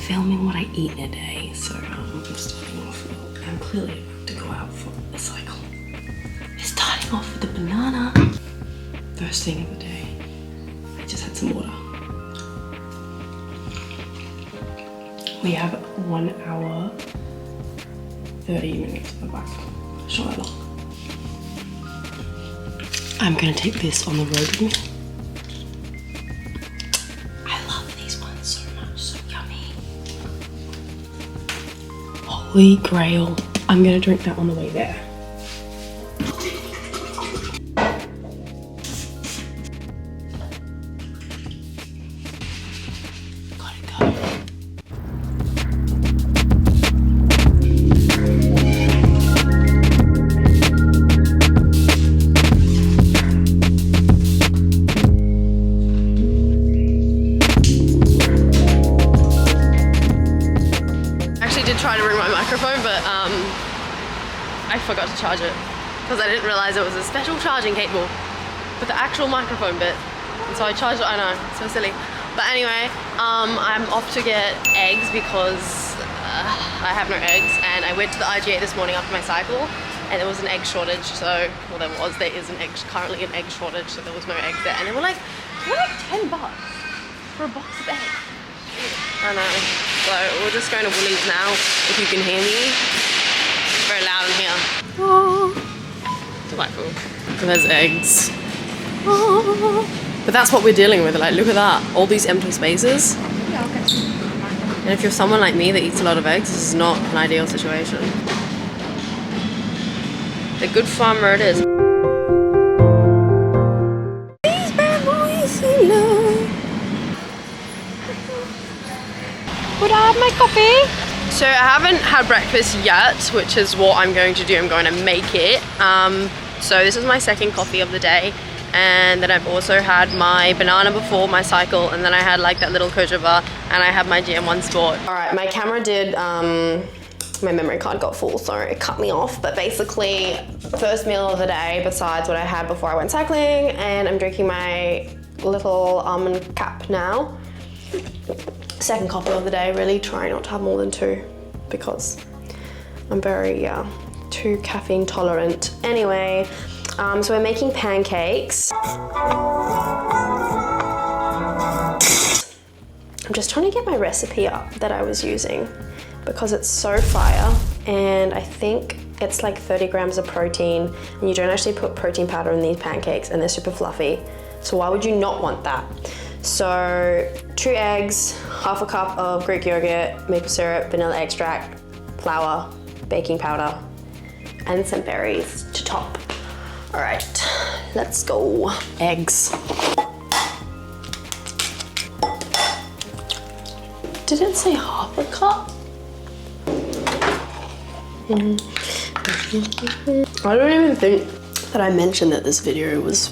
filming what I eat in a day, so I'm starting off with, I'm clearly about to go out for a cycle. Starting off with the banana. First thing of the day, I just had some water. We have 1 hour, 30 minutes on the bike. It's not that long. I'm gonna take this on the road with me. I love these ones so much, so yummy. Holy grail. I'm gonna drink that on the way there. Try to bring my microphone, but I forgot to charge it because I didn't realize it was a special charging cable for the actual microphone bit, and so I charged it. I know, so silly. But anyway, I'm off to get eggs because I have no eggs, and I went to the IGA this morning after my cycle and there was an egg shortage, so, well, there is currently an egg shortage, so there was no eggs there, and they were like $10 for a box of eggs. I know. So we're just going to Woolies now, if you can hear me. It's very loud in here. Oh, delightful. And there's eggs. Oh. But that's what we're dealing with. Like, look at that. All these empty spaces. Yeah, okay. And if you're someone like me that eats a lot of eggs, this is not an ideal situation. The good farmer it is. Would I have my coffee? So I haven't had breakfast yet, which is what I'm going to do. I'm going to make it. So this is my second coffee of the day. And then I've also had my banana before my cycle, and then I had like that little koja bar, and I have my GM1 Sport. All right, my camera did, my memory card got full, so it cut me off. But basically, first meal of the day besides what I had before I went cycling, and I'm drinking my little almond cap now. Second coffee of the day, really try not to have more than 2 because I'm very too caffeine tolerant. Anyway, so we're making pancakes. I'm just trying to get my recipe up that I was using because it's so fire, and I think it's like 30 grams of protein, and you don't actually put protein powder in these pancakes, and they're super fluffy. So why would you not want that? So 2 eggs, half a cup of Greek yogurt, maple syrup, vanilla extract, flour, baking powder, and some berries to top. All right, let's go. Eggs. Did it say half a cup? I don't even think that I mentioned that this video was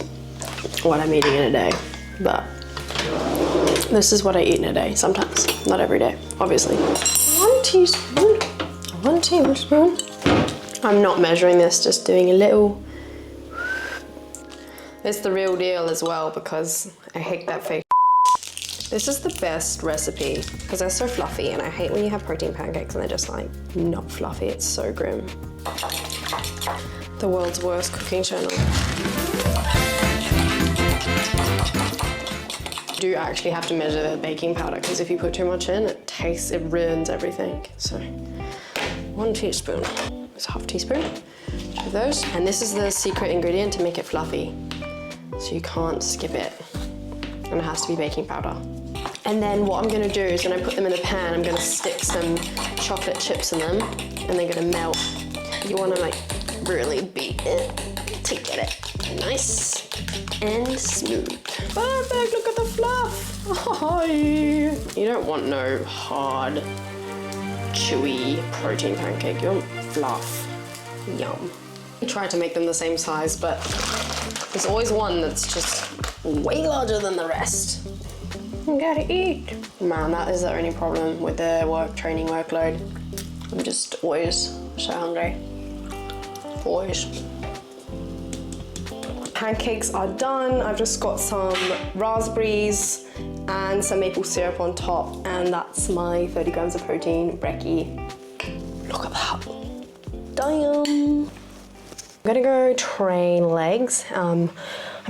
what I'm eating in a day, but this is what I eat in a day, sometimes, not every day, obviously. 1 teaspoon, 1 tablespoon. I'm not measuring this, just doing a little. It's the real deal as well because I hate that fake. This is the best recipe because they're so fluffy, and I hate when you have protein pancakes and they're just like not fluffy. It's so grim. The world's worst cooking channel. You do actually have to measure the baking powder because if you put too much in, it ruins everything. So 1 teaspoon. It's half teaspoon of those. And this is the secret ingredient to make it fluffy. So you can't skip it. And it has to be baking powder. And then what I'm gonna do is when I put them in a pan, I'm gonna stick some chocolate chips in them, and they're gonna melt. You wanna like really beat it to get it nice and smooth. Perfect, look at the fluff. Oh, you don't want no hard, chewy protein pancake. You want fluff. Yum. I try to make them the same size, but there's always one that's just way larger than the rest. You gotta eat. Man, that is the only problem with the training workload. I'm just always so hungry. Always. Pancakes are done. I've just got some raspberries and and some maple syrup on top, and that's my 30 grams of protein brekkie. Look at that. Damn. I'm gonna go train legs. I'm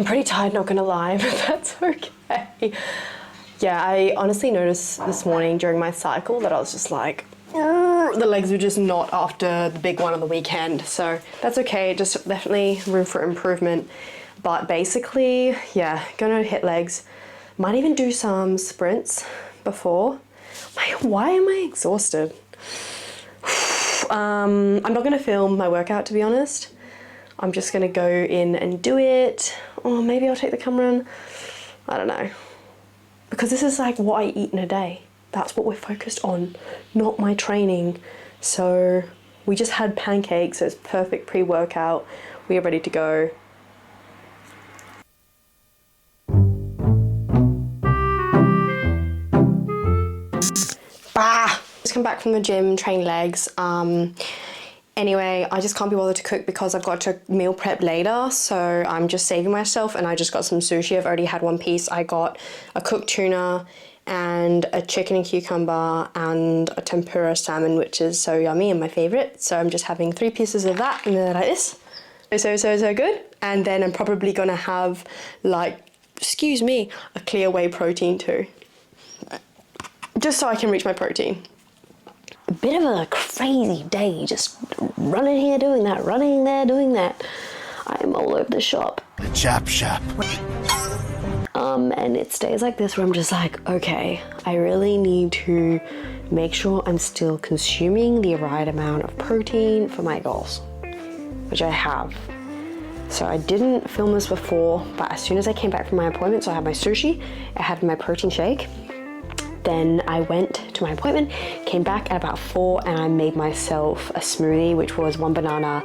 pretty tired, not gonna lie, but that's okay. Yeah, I honestly noticed this morning during my cycle that I was just like, the legs were just not after the big one on the weekend. So that's okay, just definitely room for improvement. But basically, yeah, gonna hit legs. Might even do some sprints before. Why am I exhausted? I'm not gonna film my workout, to be honest. I'm just gonna go in and do it. Or maybe I'll take the camera in. I don't know. Because this is like what I eat in a day. That's what we're focused on, not my training. So we just had pancakes, so it's perfect pre-workout. We are ready to go. Bah! Just come back from the gym, train legs. Anyway, I just can't be bothered to cook because I've got to meal prep later, so I'm just saving myself, and I just got some sushi. I've already had one piece. I got a cooked tuna and a chicken and cucumber and a tempura salmon, which is so yummy and my favorite. So I'm just having 3 pieces of that, and they're like this. So good. And then I'm probably gonna have, like, excuse me, a clear whey protein too. Just so I can reach my protein. A bit of a crazy day, just running here, doing that, running there, doing that. I am all over the shop. The chop shop. And it's days like this where I'm just like, okay, I really need to make sure I'm still consuming the right amount of protein for my goals, which I have. So I didn't film this before, but as soon as I came back from my appointment, so I had my sushi, I had my protein shake. Then I went to my appointment, came back at about 4, and I made myself a smoothie, which was 1 banana,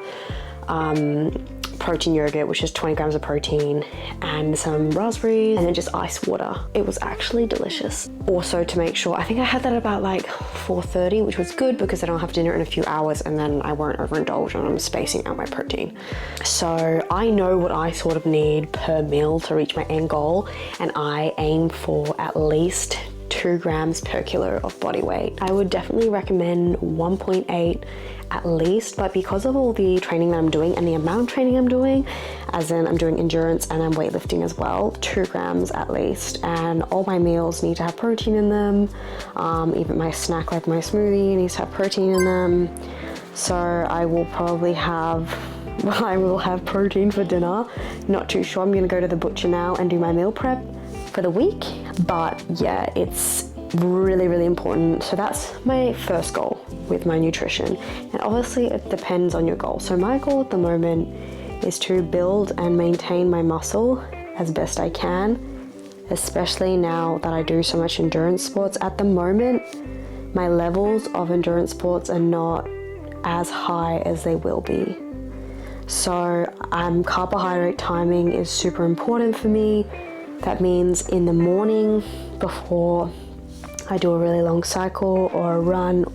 protein yogurt, which is 20 grams of protein, and some raspberries, and then just ice water. It was actually delicious. Also, to make sure, I think I had that about like 4:30, which was good because then I'll have dinner in a few hours and then I won't overindulge and I'm spacing out my protein. So I know what I sort of need per meal to reach my end goal, and I aim for at least 2 grams per kilo of body weight. I would definitely recommend 1.8 at least, but because of all the training that I'm doing and the amount of training I'm doing, as in I'm doing endurance and I'm weightlifting as well, 2 grams at least. And all my meals need to have protein in them. Even my snack, like my smoothie, needs to have protein in them. So I will probably have, well, I will have protein for dinner. Not too sure. I'm gonna go to the butcher now and do my meal prep for the week. But yeah, it's really important. So that's my first goal with my nutrition, and obviously it depends on your goal. So my goal at the moment is to build and maintain my muscle as best I can, especially now that I do so much endurance sports. At the moment, my levels of endurance sports are not as high as they will be. So carbohydrate timing is super important for me. That means in the morning before I do a really long cycle or a run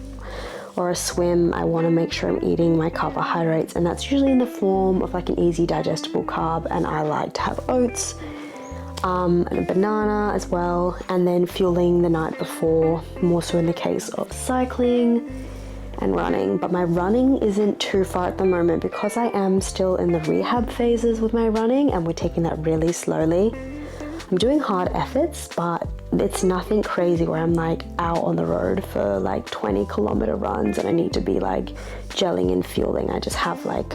or a swim, I want to make sure I'm eating my carbohydrates, and that's usually in the form of like an easy digestible carb, and I like to have oats and a banana as well, and then fueling the night before, more so in the case of cycling and running. But my running isn't too far at the moment because I am still in the rehab phases with my running, and we're taking that really slowly. I'm doing hard efforts, but it's nothing crazy where I'm like out on the road for like 20-kilometer runs and I need to be like gelling and fueling. I just have like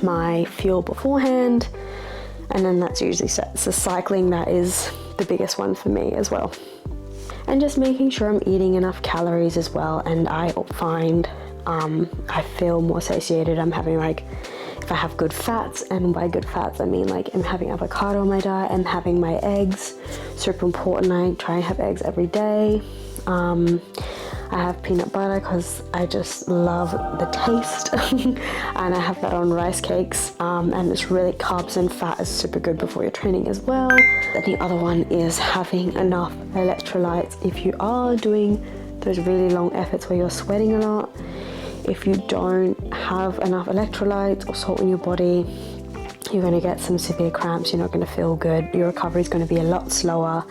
my fuel beforehand, and then that's usually set. So cycling, that is the biggest one for me as well. And just making sure I'm eating enough calories as well. And I find I feel more satiated. I'm having like, if I have good fats, and by good fats I mean like I'm having avocado on my diet, I'm having my eggs, super important. I try and have eggs every day. I have peanut butter because I just love the taste and I have that on rice cakes, and it's really, carbs and fat is super good before your training as well. And the other one is having enough electrolytes. If you are doing those really long efforts where you're sweating a lot, if you don't have enough electrolytes or salt in your body, you're going to get some severe cramps. You're not going to feel good. Your recovery is going to be a lot slower.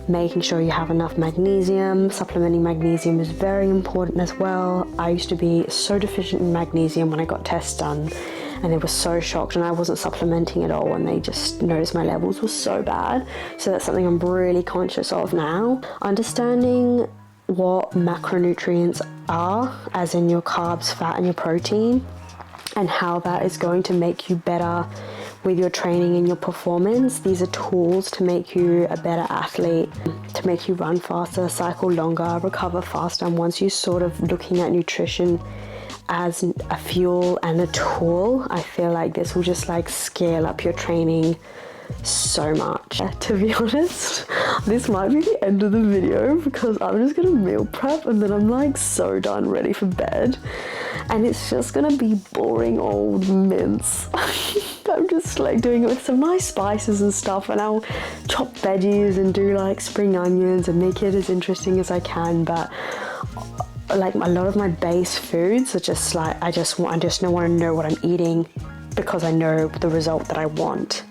making sure you have enough magnesium. Supplementing magnesium is very important as well. I used to be so deficient in magnesium when I got tests done, and they were so shocked, and I wasn't supplementing at all, and they just noticed my levels were so bad. So that's something I'm really conscious of now. Understanding what macronutrients are, as in your carbs, fat, and your protein, and how that is going to make you better with your training and your performance. These are tools to make you a better athlete, to make you run faster, cycle longer, recover faster. And once you're sort of looking at nutrition as a fuel and a tool, I feel like this will just like scale up your training so much. To be honest, this might be the end of the video because I'm just gonna meal prep and then I'm like so done, ready for bed, and it's just gonna be boring old mince. I'm just like doing it with some nice spices and stuff, and I'll chop veggies and do like spring onions and make it as interesting as I can. But like a lot of my base foods are just like I just want to know what I'm eating because I know the result that I want.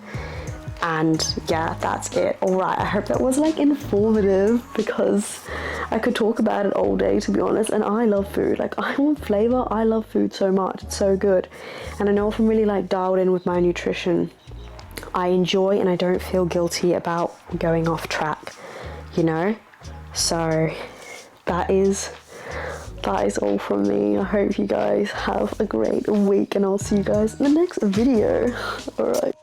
And yeah, that's it. All right, I hope that was like informative because I could talk about it all day, to be honest. And I love food. Like, I want flavor. I love food so much. It's so good. And I know if I'm really like dialed in with my nutrition, I enjoy and I don't feel guilty about going off track, you know? So that is all from me. I hope you guys have a great week, and I'll see you guys in the next video. All right.